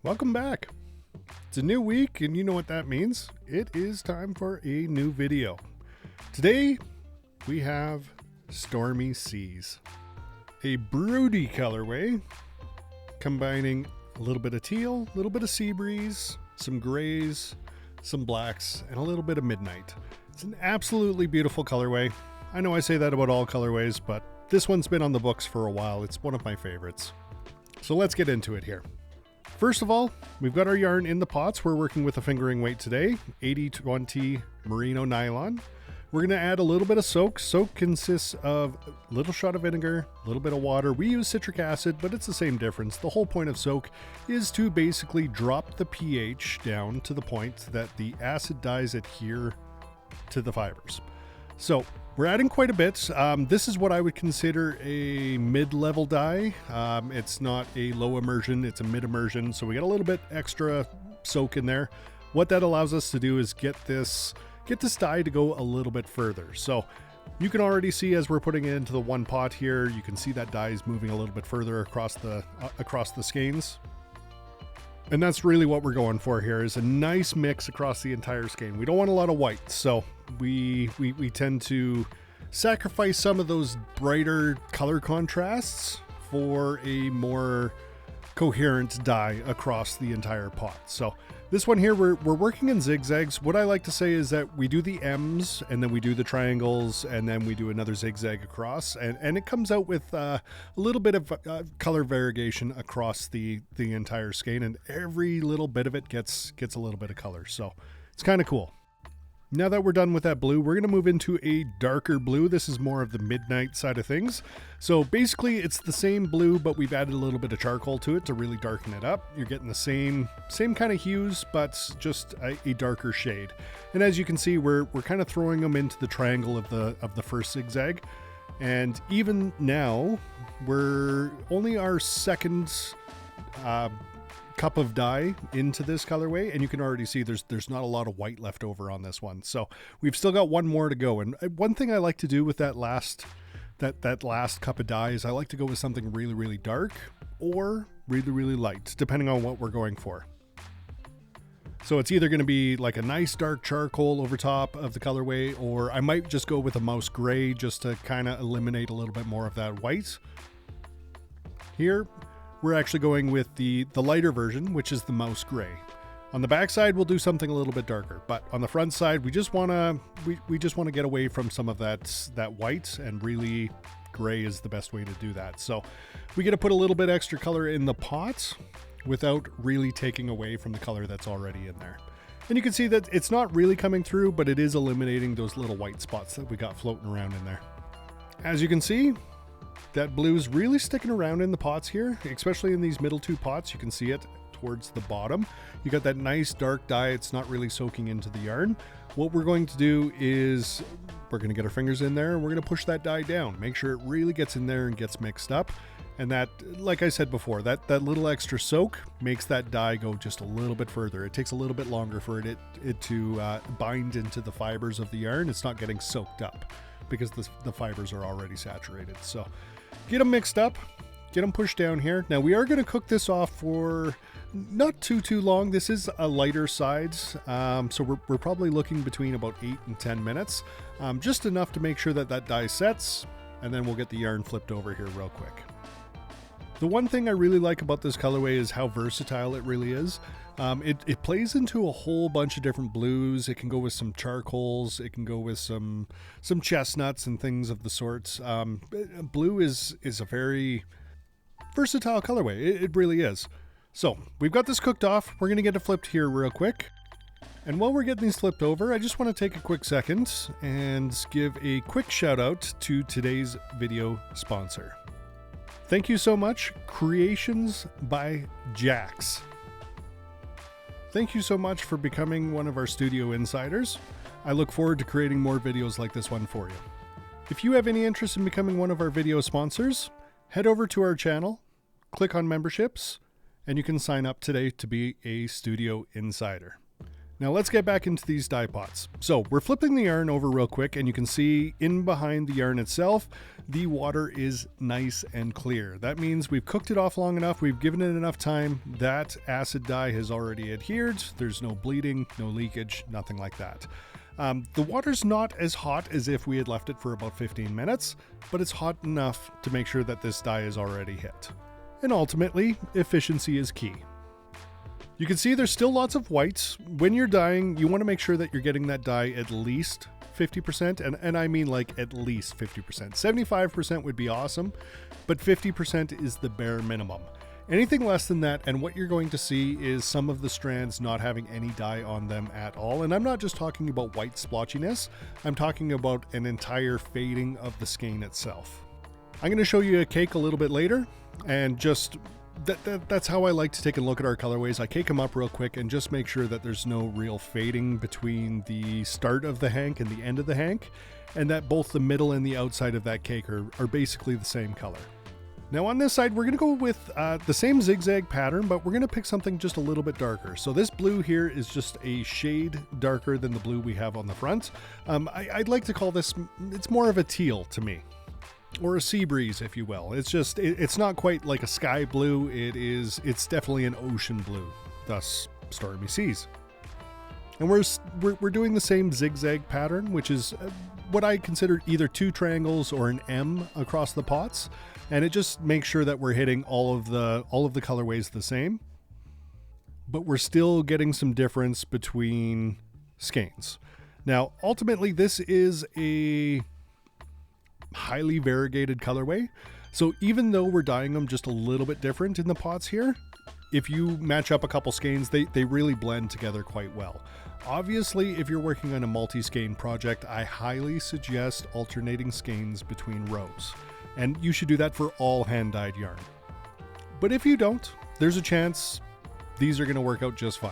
Welcome back. It's a new week, and you know what that means. It is time for a new video. Today, we have Stormy Seas, a broody colorway combining a little bit of teal, a little bit of sea breeze, some grays, some blacks, and a little bit of midnight. It's an absolutely beautiful colorway. I know I say that about all colorways, but this one's been on the books for a while. It's one of my favorites. So let's get into it here. First of all, we've got our yarn in the pots. We're working with a fingering weight today, 80/20 merino nylon. We're going to add a little bit of soak. Soak consists of a little shot of vinegar, a little bit of water. We use citric acid, but it's the same difference. The whole point of soak is to basically drop the pH down to the point that the acid dyes adhere to the fibers. So we're adding quite a bit. This is what I would consider a mid-level dye. It's not a low immersion, it's a mid immersion. So we got a little bit extra soak in there. What that allows us to do is get this dye to go a little bit further. So you can already see as we're putting it into the one pot here, you can see that dye is moving a little bit further across the skeins. And that's really what we're going for here, is a nice mix across the entire skein. We don't want a lot of white, so we tend to sacrifice some of those brighter color contrasts for a more coherent dye across the entire pot. So this one here, we're working in zigzags. What I like to say is that we do the M's, and then we do the triangles, and then we do another zigzag across, and it comes out with a little bit of color variegation across the entire skein, and every little bit of it gets a little bit of color. So it's kind of cool. Now that we're done with that blue, we're going to move into a darker blue. This is more of the midnight side of things. So basically it's the same blue, but we've added a little bit of charcoal to it to really darken it up. You're getting the same kind of hues, but just a darker shade. And as you can see, we're kind of throwing them into the triangle of the first zigzag. And even now, we're only our second cup of dye into this colorway, and you can already see there's not a lot of white left over on this one. So we've still got one more to go. And one thing I like to do with that last cup of dye is I like to go with something really, really dark or really, really light, depending on what we're going for. So it's either going to be like a nice dark charcoal over top of the colorway, or I might just go with a mouse gray just to kind of eliminate a little bit more of that white. Here we're actually going with the lighter version, which is the mouse gray. On the back side, we'll do something a little bit darker, but on the front side, we just want to get away from some of that white, and really gray is the best way to do that. So we get to put a little bit extra color in the pot without really taking away from the color that's already in there. And you can see that it's not really coming through, but it is eliminating those little white spots that we got floating around in there. As you can see, that blue's really sticking around in the pots here, especially in these middle two pots. You can see it towards the bottom. You got that nice dark dye. It's not really soaking into the yarn. What we're going to do is we're going to get our fingers in there, and we're going to push that dye down. Make sure it really gets in there and gets mixed up. And that, like I said before, that little extra soak makes that dye go just a little bit further. It takes a little bit longer for it to bind into the fibers of the yarn. It's not getting soaked up because the fibers are already saturated. So get them mixed up, get them pushed down here. Now we are going to cook this off for not too long. This is a lighter side, so we're probably looking between about 8 and 10 minutes, just enough to make sure that dye sets, and then we'll get the yarn flipped over here real quick. The one thing I really like about this colorway is how versatile it really is. It plays into a whole bunch of different blues. It can go with some charcoals. It can go with some chestnuts and things of the sorts. Blue is a very versatile colorway. It really is. So we've got this cooked off. We're going to get it flipped here real quick. And while we're getting these flipped over, I just want to take a quick second and give a quick shout out to today's video sponsor. Thank you so much, Creations by Jax. Thank you so much for becoming one of our studio insiders. I look forward to creating more videos like this one for you. If you have any interest in becoming one of our video sponsors, head over to our channel, click on memberships, and you can sign up today to be a studio insider. Now let's get back into these dye pots. So we're flipping the yarn over real quick, and you can see in behind the yarn itself, the water is nice and clear. That means we've cooked it off long enough, we've given it enough time, that acid dye has already adhered, there's no bleeding, no leakage, nothing like that. The water's not as hot as if we had left it for about 15 minutes, but it's hot enough to make sure that this dye is already hit. And ultimately, efficiency is key. You can see there's still lots of whites. When you're dyeing, you want to make sure that you're getting that dye at least 50%, and I mean like at least 50%. 75% would be awesome, but 50% is the bare minimum. Anything less than that, and what you're going to see is some of the strands not having any dye on them at all. And I'm not just talking about white splotchiness, I'm talking about an entire fading of the skein itself. I'm going to show you a cake a little bit later, and just that's how I like to take a look at our colorways. I cake them up real quick and just make sure that there's no real fading between the start of the hank and the end of the hank, and that both the middle and the outside of that cake are basically the same color. Now on this side, we're going to go with the same zigzag pattern, but we're going to pick something just a little bit darker. So this blue here is just a shade darker than the blue we have on the front. I'd like to call this, it's more of a teal to me. Or a sea breeze, if you will. It's just, it's not quite like a sky blue. It's definitely an ocean blue, thus Stormy Seas. And we're doing the same zigzag pattern, which is what I consider either 2 triangles or an M across the pots. And it just makes sure that we're hitting all of the colorways the same, but we're still getting some difference between skeins. Now, ultimately, this is a highly variegated colorway, so even though we're dyeing them just a little bit different in the pots here, if you match up a couple skeins, they really blend together quite well. Obviously, if you're working on a multi-skein project, I highly suggest alternating skeins between rows, and you should do that for all hand-dyed yarn. But if you don't, there's a chance these are going to work out just fine.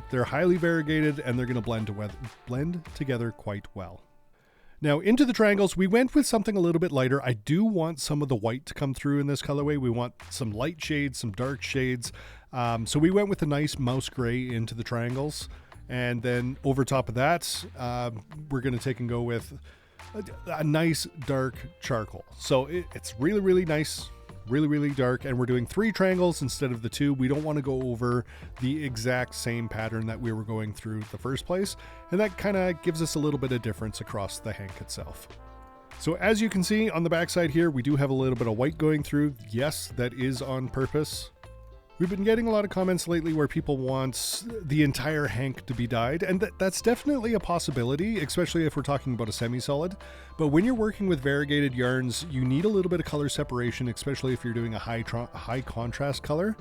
They're highly variegated, and they're going to blend together quite well. Now into the triangles, we went with something a little bit lighter. I do want some of the white to come through in this colorway. We want some light shades, some dark shades. So we went with a nice mouse gray into the triangles. And then over top of that, we're going to take and go with a nice dark charcoal. So it's really, really nice, really, really dark. And we're doing 3 triangles instead of the 2. We don't want to go over the exact same pattern that we were going through the first place. And that kind of gives us a little bit of difference across the hank itself. So as you can see on the backside here, we do have a little bit of white going through. Yes, that is on purpose. We've been getting a lot of comments lately where people want the entire hank to be dyed, and that's definitely a possibility, especially if we're talking about a semi-solid. But when you're working with variegated yarns, you need a little bit of color separation, especially if you're doing a high contrast color,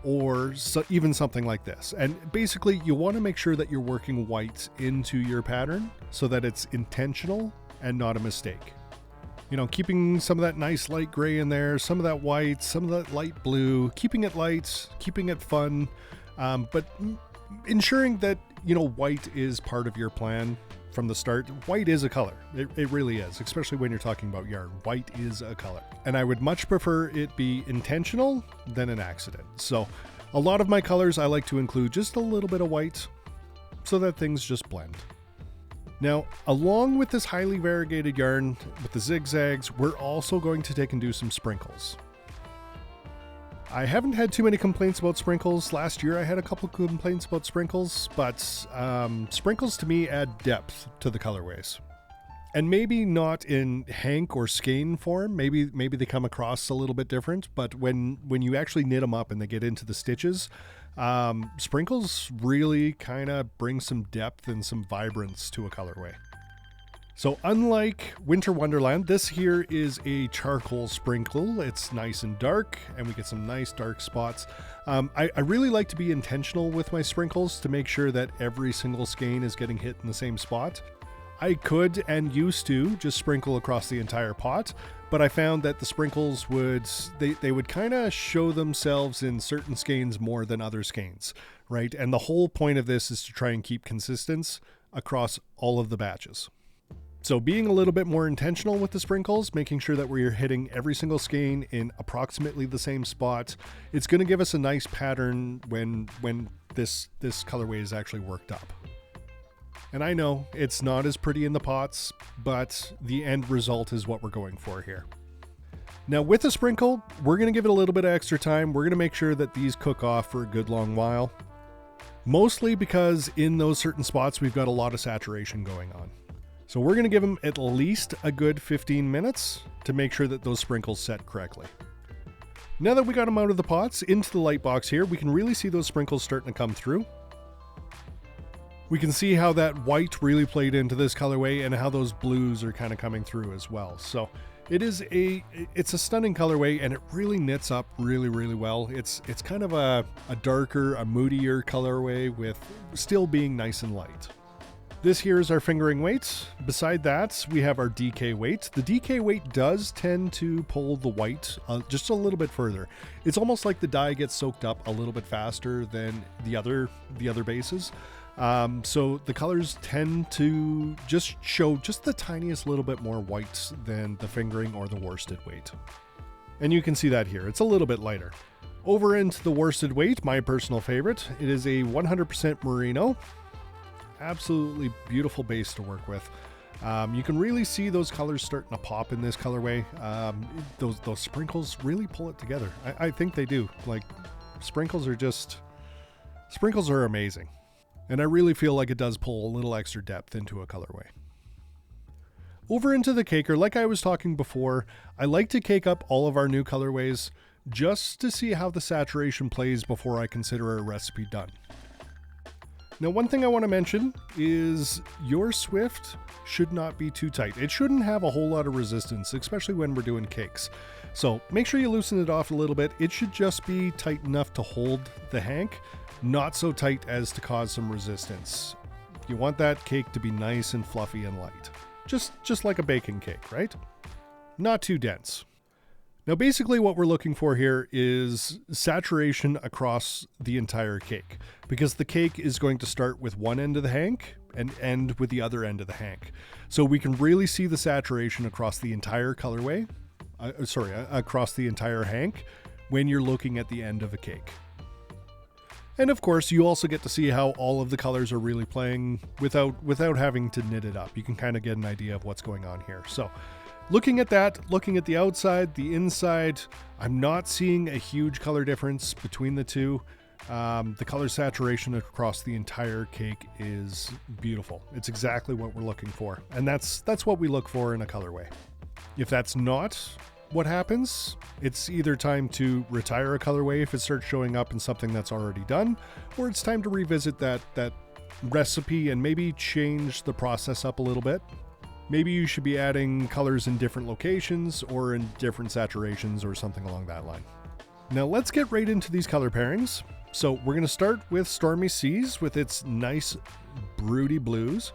or even something like this. And basically, you want to make sure that you're working whites into your pattern so that it's intentional and not a mistake. You know, keeping some of that nice light gray in there, some of that white, some of that light blue, keeping it light, keeping it fun, but ensuring that, you know, white is part of your plan from the start. White is a color. It really is, especially when you're talking about yarn. White is a color. And I would much prefer it be intentional than an accident. So a lot of my colors, I like to include just a little bit of white so that things just blend. Now, along with this highly variegated yarn with the zigzags, we're also going to take and do some sprinkles. I haven't had too many complaints about sprinkles. Last year I had a couple complaints about sprinkles, but sprinkles to me add depth to the colorways. And maybe not in hank or skein form, maybe they come across a little bit different, but when you actually knit them up and they get into the stitches, sprinkles really kind of bring some depth and some vibrance to a colorway. So unlike Winter Wonderland, this here is a charcoal sprinkle. It's nice and dark, and we get some nice dark spots. I really like to be intentional with my sprinkles to make sure that every single skein is getting hit in the same spot. I could and used to just sprinkle across the entire pot, but I found that the sprinkles would kind of show themselves in certain skeins more than other skeins, right? And the whole point of this is to try and keep consistency across all of the batches. So being a little bit more intentional with the sprinkles, making sure that we're hitting every single skein in approximately the same spot, it's going to give us a nice pattern when this colorway is actually worked up. And I know it's not as pretty in the pots, but the end result is what we're going for here. Now with the sprinkle, we're going to give it a little bit of extra time. We're going to make sure that these cook off for a good long while. Mostly because in those certain spots, we've got a lot of saturation going on. So we're going to give them at least a good 15 minutes to make sure that those sprinkles set correctly. Now that we got them out of the pots into the light box here, we can really see those sprinkles starting to come through. We can see how that white really played into this colorway and how those blues are kind of coming through as well. So it's a stunning colorway, and it really knits up really, really well. It's kind of a darker, a moodier colorway with still being nice and light. This here is our fingering weight. Beside that, we have our DK weight. The DK weight does tend to pull the white just a little bit further. It's almost like the dye gets soaked up a little bit faster than the other bases. So the colors tend to just show just the tiniest little bit more whites than the fingering or the worsted weight. And you can see that here. It's a little bit lighter. Over into the worsted weight, my personal favorite. It is a 100% merino. Absolutely beautiful base to work with. You can really see those colors starting to pop in this colorway. Those sprinkles really pull it together. I think they do. Like, sprinkles are amazing. And I really feel like it does pull a little extra depth into a colorway. Over into the caker, like I was talking before, I like to cake up all of our new colorways just to see how the saturation plays before I consider a recipe done. Now, one thing I want to mention is your Swift should not be too tight. It shouldn't have a whole lot of resistance, especially when we're doing cakes. So make sure you loosen it off a little bit. It should just be tight enough to hold the hank, not so tight as to cause some resistance. You want that cake to be nice and fluffy and light. Just like a baking cake, right? Not too dense. Now, basically what we're looking for here is saturation across the entire cake, because the cake is going to start with one end of the hank and end with the other end of the hank. So we can really see the saturation across the entire colorway, across the entire hank when you're looking at the end of a cake. And of course, you also get to see how all of the colors are really playing without having to knit it up. You can kind of get an idea of what's going on here. So looking at that, looking at the outside, the inside, I'm not seeing a huge color difference between the two. The color saturation across the entire cake is beautiful. It's exactly what we're looking for. And that's what we look for in a colorway. If that's not what happens, it's either time to retire a colorway if it starts showing up in something that's already done, or it's time to revisit that recipe and maybe change the process up a little bit. Maybe you should be adding colors in different locations or in different saturations or something along that line. Now let's get right into these color pairings. So we're going to start with Stormy Seas with its nice broody blues.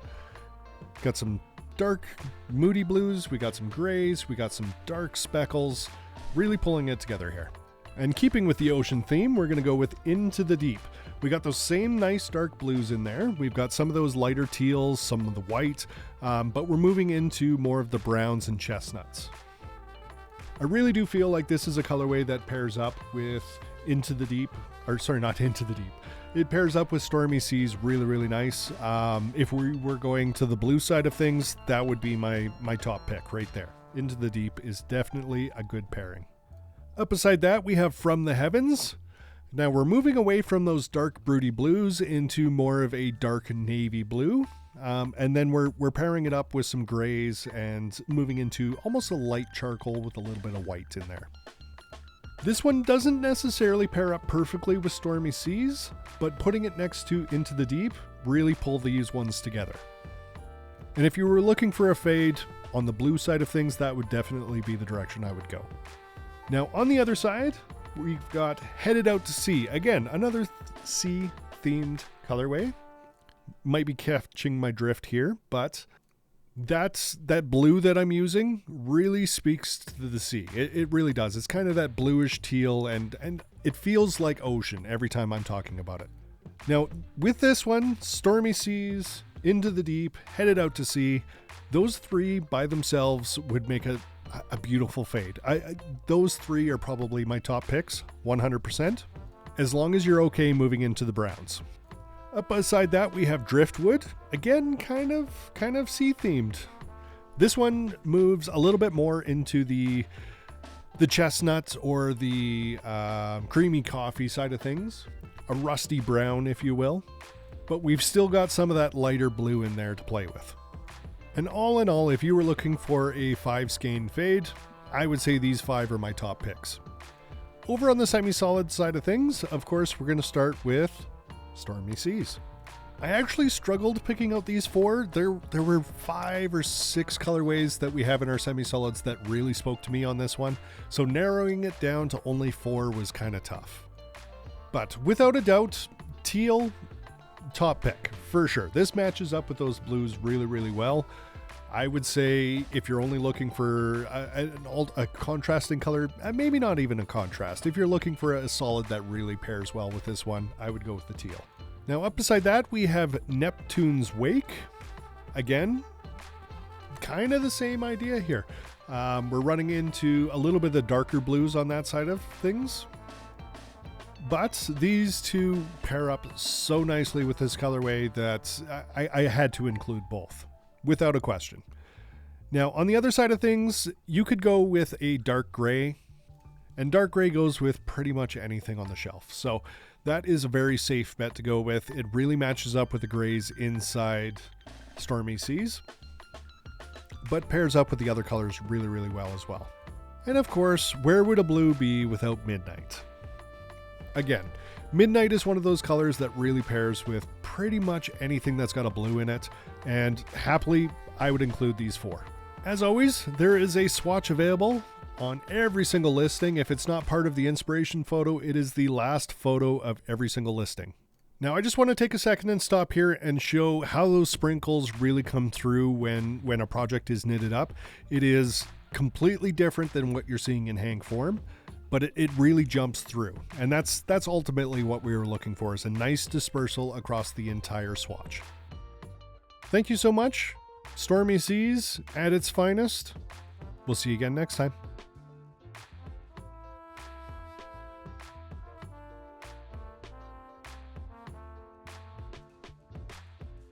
Got some dark moody blues, we got some grays, we got some dark speckles, really pulling it together here. And keeping with the ocean theme, we're going to go with Into the Deep. We got those same nice dark blues in there. We've got some of those lighter teals, some of the white, but we're moving into more of the browns and chestnuts. I really do feel like this is a colorway that pairs up with Into the Deep, or sorry, not Into the Deep. It pairs up with Stormy Seas really, really nice. If we were going to the blue side of things, that would be my top pick right there. Into the Deep is definitely a good pairing. Up beside that, we have From the Heavens. Now we're moving away from those dark broody blues into more of a dark navy blue. And then we're pairing it up with some grays and moving into almost a light charcoal with a little bit of white in there. This one doesn't necessarily pair up perfectly with Stormy Seas, but putting it next to Into the Deep really pull these ones together. And if you were looking for a fade on the blue side of things, that would definitely be the direction I would go. Now on the other side, we've got Headed Out to Sea. Again, another sea-themed colorway. Might be catching my drift here, but that blue that I'm using really speaks to the sea. It really does. It's kind of that bluish teal, and it feels like ocean every time I'm talking about it. Now, with this one, Stormy Seas, Into the Deep, Headed Out to Sea, those three by themselves would make a beautiful fade. Those three are probably my top picks, 100%, as long as you're okay moving into the browns. Up beside that, we have driftwood. Again, kind of sea themed. This one moves a little bit more into the chestnut or the creamy coffee side of things. A rusty brown, if you will. But we've still got some of that lighter blue in there to play with. And all in all, if you were looking for a 5 skein fade, I would say these 5 are my top picks. Over on the semi-solid side of things, of course, we're going to start with Stormy Seas. I actually struggled picking out these 4. There were 5 or 6 colorways that we have in our semi-solids that really spoke to me on this one, so narrowing it down to only 4 was kind of tough. But without a doubt, teal, top pick, for sure. This matches up with those blues really, really well. I would say if you're only looking for a contrasting color, maybe not even a contrast. If you're looking for a solid that really pairs well with this one, I would go with the teal. Now up beside that, we have Neptune's Wake. Again, kind of the same idea here. We're running into a little bit of the darker blues on that side of things. But these two pair up so nicely with this colorway that I had to include both, without a question. Now, on the other side of things, you could go with a dark gray, and dark gray goes with pretty much anything on the shelf. So that is a very safe bet to go with. It really matches up with the grays inside Stormy Seas, but pairs up with the other colors really, really well as well. And of course, where would a blue be without Midnight? Again, Midnight is one of those colors that really pairs with pretty much anything that's got a blue in it, and happily, I would include these 4. As always, there is a swatch available on every single listing. If it's not part of the inspiration photo, it is the last photo of every single listing. Now, I just want to take a second and stop here and show how those sprinkles really come through when a project is knitted up. It is completely different than what you're seeing in hang form, but it really jumps through. And that's ultimately what we were looking for, is a nice dispersal across the entire swatch. Thank you so much. Stormy Seas at its finest. We'll see you again next time.